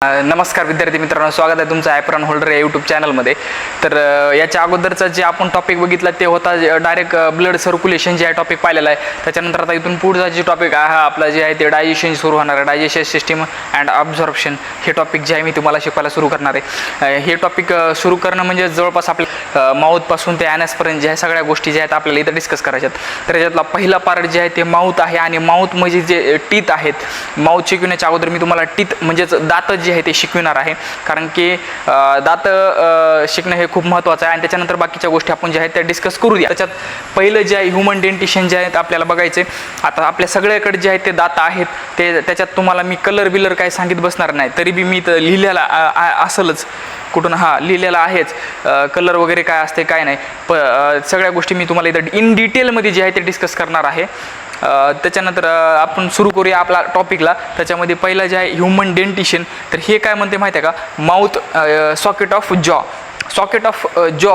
नमस्कार विद्यार्थी मित्रांनो, स्वागत आहे तुमचं ॲप्रॉन होल्डर या यूट्यूब चॅनलमध्ये. तर याच्या अगोदरचा जे आपण टॉपिक बघितला ते होता डायरेक्ट ब्लड सर्क्युलेशन जे आहे टॉपिक पाहिलेला आहे. त्याच्यानंतर आता इथून पुढचा जे टॉपिक आहे आपला जे आहे ते डायजेशन सुरू होणार आहे. डायजेशन सिस्टीम अँड अब्झॉर्प्शन हे टॉपिक जे आहे मी तुम्हाला शिकवायला सुरू करणार आहे. हे टॉपिक सुरू करणं म्हणजे जवळपास आपल्या माऊथपासून ते ॲनसपर्यंत जे आहे सगळ्या गोष्टी ज्या आहेत आपल्याला इथं डिस्कस करायच्यात. तर याच्यातला पहिला पार्ट जे आहे ते माऊथ आहे. आणि माऊथ म्हणजे जे टीथ आहेत, माऊथ शिकवण्याच्या अगोदर मी तुम्हाला टीथ म्हणजेच दात जे आहे ते शिकविणार आहे. कारण की दात शिकणं हे खूप महत्त्वाचं आहे. आणि त्याच्यानंतर बाकीच्या गोष्टी आपण ज्या आहेत त्या डिस्कस करूया. त्याच्यात पहिलं जे आहे ह्युमन डेंटिशन जे आहेत आपल्याला बघायचे. आता आपल्या सगळ्याकडे जे आहेत ते दात आहेत, ते त्याच्यात तुम्हाला मी कलर बिलर काय सांगित बसणार नाही. तरी बी मी तर लिहिलेला असलच कुठून लिहिलेला आहेच कलर वगैरे काय असते काय नाही. सगळ्या गोष्टी मी तुम्हाला इथं इन डिटेलमध्ये जे आहे ते डिस्कस करणार आहे. त्याच्यानंतर आपण सुरू करूया आपला टॉपिकला. त्याच्यामध्ये पहिला जे आहे ह्युमन डेंटिशन. तर हे काय म्हणते माहिती आहे का? माउथ सॉकेट ऑफ जॉ. सॉकेट ऑफ जॉ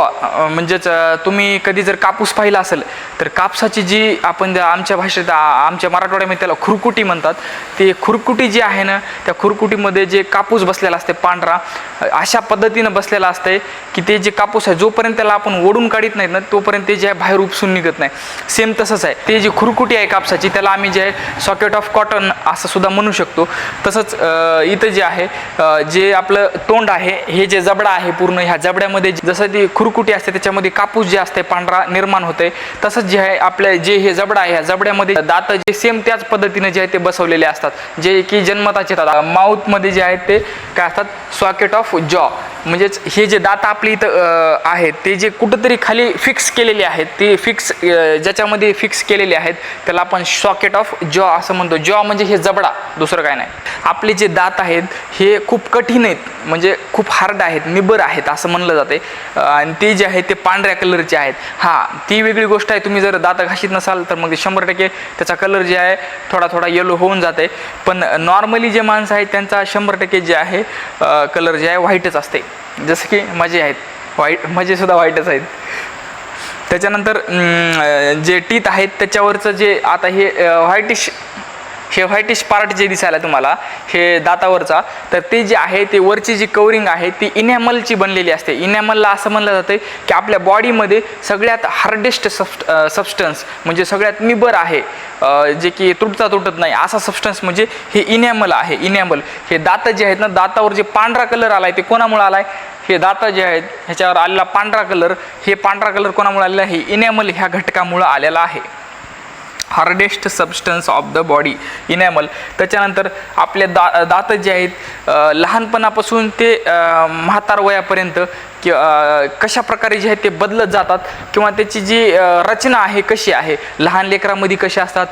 म्हणजेच तुम्ही कधी जर कापूस पाहिला असेल तर कापसाची जी आपण आमच्या भाषेत आमच्या मराठवाड्यामध्ये त्याला खुरकुटी म्हणतात. ते खुरकुटी जी आहे ना, त्या खुरकुटीमध्ये जे कापूस बसलेला असते पांढरा अशा पद्धतीनं बसलेला असते की ते जे कापूस आहे जोपर्यंत त्याला आपण ओढून काढत नाहीत ना तोपर्यंत ते जे आहे बाहेर उपसून निघत नाही. सेम तसंच आहे ते जी खुरकुटी आहे कापसाची त्याला आम्ही जे आहे सॉकेट ऑफ कॉटन असं सुद्धा म्हणू शकतो. तसंच इथं जे आहे जे आपलं तोंड आहे, हे जे जबडा आहे पूर्ण ह्या जबड्यामध्ये जसं ती खुरकुटी असते त्याच्यामध्ये कापूस जे असते पांढरा निर्माण होते, तसंच जे आहे आपल्या जे हे जबडा आहे ह्या जबड्यामध्ये दात जे सेम त्याच पद्धतीने जे आहे ते बसवलेले असतात जे की जन्मताचे दात. माऊथमध्ये जे आहेत ते काय असतात? सॉकेट ऑफ जॉ. म्हणजेच हे जे दात आपली इथं आहेत ते जे कुठंतरी खाली फिक्स केलेले आहेत, ते फिक्स ज्याच्यामध्ये फिक्स केलेले आहेत त्याला आपण सॉकेट ऑफ जॉ असं म्हणतो. जॉ म्हणजे हे जबडा, दुसरं काय नाही. आपले जे दात आहेत हे खूप कठीण आहेत, म्हणजे खूप हार्ड आहेत, निबर आहेत असं म्हणलं जाते. आणि ते जे आहे ते पांढऱ्या कलरचे आहेत. ती वेगळी गोष्ट आहे. तुम्ही जर दात घाशीत नसाल तर मग 100% त्याचा कलर जे आहे थोडा थोडा येलो होऊन जाते. पण नॉर्मली जे माणसं आहेत त्यांचा 100% जे आहे कलर जे आहे व्हाईटच असते. जसं की माझे आहेत व्हाईट, माझेसुद्धा व्हाईटच आहेत. त्याच्यानंतर जे टीथ आहेत त्याच्यावरचं जे आता हे व्हाईटिश पार्ट जे दिसायला तुम्हाला हे दातावरचा, तर ते जे आहे ते वरची जी कवरिंग आहे ती इनॅमलची बनलेली असते. इनॅमलला असं म्हणलं जातं की आपल्या बॉडीमध्ये सगळ्यात हार्डेस्ट सबस्टन्स म्हणजे सगळ्यात निबर आहे, जे की तुटत नाही असा सबस्टन्स म्हणजे हे इनॅमल आहे. इनॅमल हे दात जे आहेत ना, दातावर जे पांढरा कलर आला आहे ते कोणामुळे आला आहे? हे दात जे आहेत ह्याच्यावर आलेला पांढरा कलर, हे पांढरा कलर कोणामुळे आलेला आहे? इनॅमल ह्या घटकामुळे आलेला आहे. Hardest substance of the body, enamel. त्याच्यानंतर आपले दात जे आहेत लहानपणापासून ते म्हातार वयापर्यंत कशा प्रकारे जे आहे ते बदलत जातात किंवा त्याची जी रचना आहे कशी आहे. लहान लेकरामध्ये कशी असतात,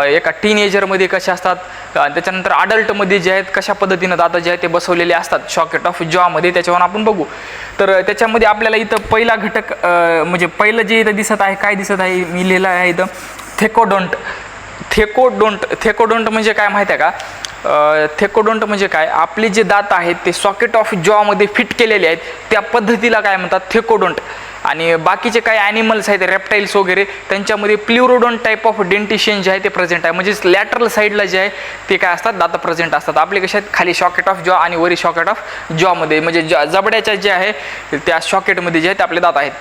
एका टीनएजरमध्ये कशा असतात, त्याच्यानंतर अडल्टमध्ये जे आहेत कशा पद्धतीनं दात जे आहे ते बसवलेले असतात सॉकेट ऑफ जॉमध्ये, त्याच्यावर आपण बघू. तर त्याच्यामध्ये आपल्याला इथं पहिला घटक म्हणजे पहिलं जे इथं दिसत आहे, काय दिसत आहे मी लिहिलं आहे इथं? थेकोडोंट. थेकोडोंट म्हणजे काय माहिती आहे का? थेकोडोंट म्हणजे काय? आपले जे दात आहेत ते सॉकेट ऑफ जॉमध्ये फिट केलेले आहेत त्या पद्धतीला काय म्हणतात? थेकोडोंट. आणि बाकीचे काही ॲनिमल्स आहेत रेप्टाईल्स वगैरे त्यांच्यामध्ये प्ल्युरोडोंट टाईप ऑफ डेंटिशन जे आहे ते प्रेझेंट आहे. म्हणजेच लॅटरल साईडला जे आहे ते काय असतात? दात प्रेझेंट असतात. आपले कसे आहेत? खाली सॉकेट ऑफ जॉ आणि वरी सॉकेट ऑफ जॉमध्ये म्हणजे जबड्याच्या जे आहे त्या सॉकेटमध्ये जे आहेत आपले दात आहेत.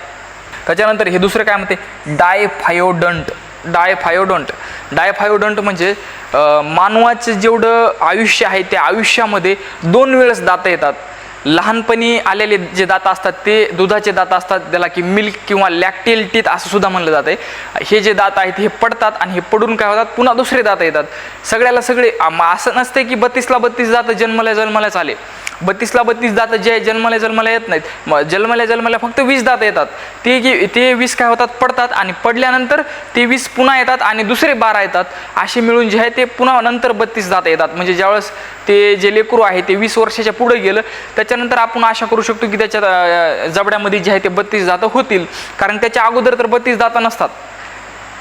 त्याच्यानंतर हे दुसरं काय म्हणते? डायफायोडंट. डायफायोडंट म्हणजे मानवाचं जेवढं आयुष्य आहे त्या आयुष्यामध्ये 2 वेळेस दात येतात. लहानपणी आलेले जे दात असतात ते दुधाचे दात असतात, त्याला की मिल्क किंवा लॅक्टेल टीथ असं सुद्धा म्हणलं जातं. हे जे दात आहेत हे पडतात आणि हे पडून काय होतात? पुन्हा दुसरे दात येतात. सगळ्याला सगळे असं नसते की 32ला 32 दात जन्मल्याच आले. 32ला 32 दात जे आहे जन्मल्या येत नाहीत. जन्मल्या फक्त 20 दात येतात. ते 20 काय होतात? पडतात आणि पडल्यानंतर ते 20 पुन्हा येतात आणि दुसरे 12 येतात. असे मिळून जे आहे ते पुन्हा नंतर 32 दात येतात. म्हणजे ज्यावेळेस ते जे लेकरू आहे ते 20 वर्षाच्या पुढे गेलं त्याच्यानंतर आपण आशा करू शकतो की त्याच्या जबड्यामध्ये जे आहे ते 32 दात होतील. कारण त्याच्या अगोदर तर 32 दात नसतात.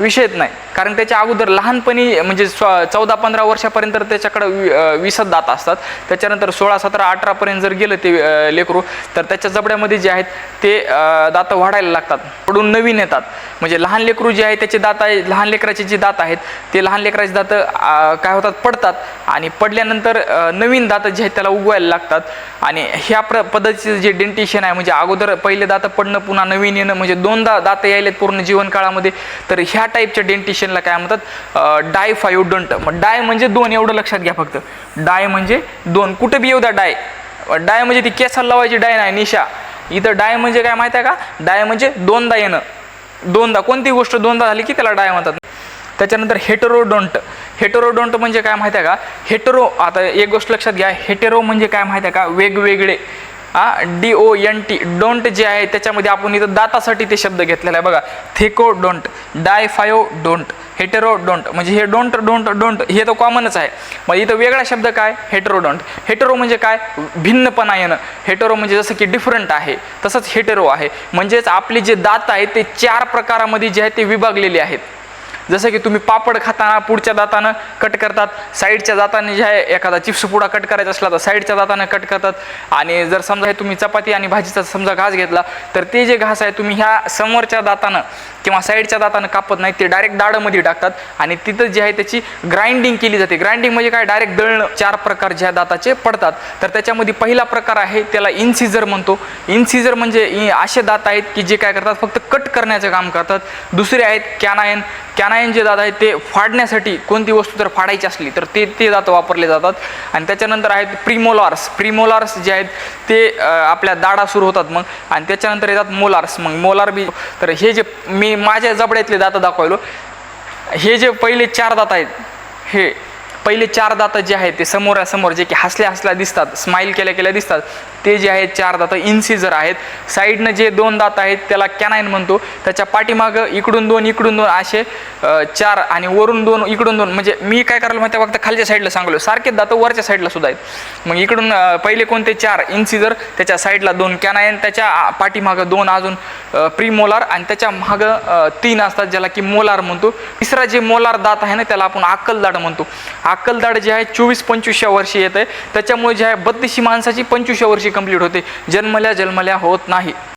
विषयच नाही, कारण त्याच्या अगोदर लहानपणी म्हणजे 14-15 वर्षापर्यंत त्याच्याकडं 20 दात असतात. त्याच्यानंतर 16, 17, 18पर्यंत जर गेलं ते लेकरू तर त्याच्या जबड्यामध्ये जे आहेत ते दात वाढायला लागतात, पडून नवीन येतात. म्हणजे लहान लेकरू जे आहे त्याचे दात आहे, लहान लेकराचे जे दात आहेत ते लहान लेकराचे दात काय होतात, पडतात आणि पडल्यानंतर नवीन दात जे आहेत त्याला उगवायला लागतात. आणि ह्या पद्धतीचं जे डेंटिशन आहे म्हणजे अगोदर पहिले दात पडणं पुन्हा नवीन येणं म्हणजे 2दा दात यायलेत पूर्ण जीवनकाळामध्ये, तर ह्या टाईपच्या डेंटिशनला काय म्हणतात, डायफायोडंट. मग डाय म्हणजे 2 एवढं लक्षात घ्या फक्त. डाय म्हणजे 2, कुठे बी येऊ द्या डाय. डाय म्हणजे ती केसाला लावायची डाय नाही, निशा. इथं डाय म्हणजे काय माहिती आहे का, डाय म्हणजे 2दा येणं. 2दा कोणती गोष्ट 2दा झाली की त्याला डाय म्हणतात. त्याच्यानंतर हेटेरोडोंट. हेटेरोडोंट म्हणजे काय माहिती आहे का, हेटेरो, आता एक गोष्ट लक्षात घ्या, हेटेरो म्हणजे काय माहिती आहे का, वेगवेगळे. DONT, डोंट जे आहे त्याच्यामध्ये आपण इथं दातासाठी ते शब्द घेतलेला आहे बघा. थेकोडोंट, डायफायोडोंट, हेटेरोडोंट. म्हणजे हे डोंट हे तर कॉमनच आहे. मग इथं वेगळा शब्द काय, हेटेरोडोंट. हेटेरो म्हणजे काय, भिन्नपणा येणं. हेटेरो म्हणजे जसं की डिफरंट आहे तसंच हेटेरो आहे. म्हणजेच आपले जे दात आहेत ते 4 प्रकारामध्ये जे आहेत ते विभागलेले आहेत. जसं की तुम्ही पापड खाताना पुढच्या दातानं कट करतात, साईडच्या दाताने जे आहे एखादा चिप्स पुडा कट करायचा असला तर साईडच्या दातानं कट करतात. आणि जर समजा हे तुम्ही चपाती आणि भाजीचा समजा घास घेतला तर ते जे घास आहे तुम्ही ह्या समोरच्या दातानं किंवा साईडच्या दातानं कापत नाही, ते डायरेक्ट दाढमध्ये टाकतात आणि तिथं जे आहे त्याची ग्राइंडिंग केली जाते. ग्राइंडिंग म्हणजे काय, डायरेक्ट दळणं. 4 प्रकार ज्या दाताचे पडतात तर त्याच्यामध्ये पहिला प्रकार आहे त्याला इन्सिजर म्हणतो. इन्सिजर म्हणजे असे दात आहेत की जे काय करतात, फक्त कट करण्याचं काम करतात. दुसरे आहेत कॅनायन. कॅनायन जे दात आहेत ते फाडण्यासाठी, कोणती वस्तू जर फाडायची असली तर ते दात वापरले जातात. आणि त्याच्यानंतर आहेत प्रीमोलार्स. प्रीमोलार्स जे आहेत ते आपल्या दाढा सुरू होतात मग, आणि त्याच्यानंतर येतात मोलार्स. मग मोलार बी. तर हे जे मी माझ्या जबड्यातले दात दाखवलो, हे जे पहिले 4 दात आहेत, हे पहिले 4 दात जे आहेत ते समोरासमोर जे की हसल्या दिसतात, स्माईल केल्या दिसतात, ते जे आहेत 4 दात इन्सिजर आहेत. साईडनं जे 2 दात आहेत त्याला कॅनाईन म्हणतो. त्याच्या पाठीमागं इकडून 2 असे 4 आणि वरून 2 इकडून 2. म्हणजे मी काय करायला माहिती आहे, फक्त खालच्या साईडला सांगलो, सारखेच दात वरच्या साईडला सुद्धा आहेत. मग इकडून पहिले कोणते 4 इन्सिजर, त्याच्या साईडला 2 कॅनाईन, त्याच्या पाठीमागं 2 अजून प्रीमोलार, आणि त्याच्या मागं 3 असतात ज्याला की मोलार म्हणतो. तिसरा जे मोलार दात आहे ना त्याला आपण अक्कलदाढ म्हणतो. अक्कलदाढ जे आहे 24-25 वर्षी येत आहे. त्याच्यामुळे जे आहे 32 माणसाची 25 वर्षी कंप्लीट होते, जन्मल्या होत नाही.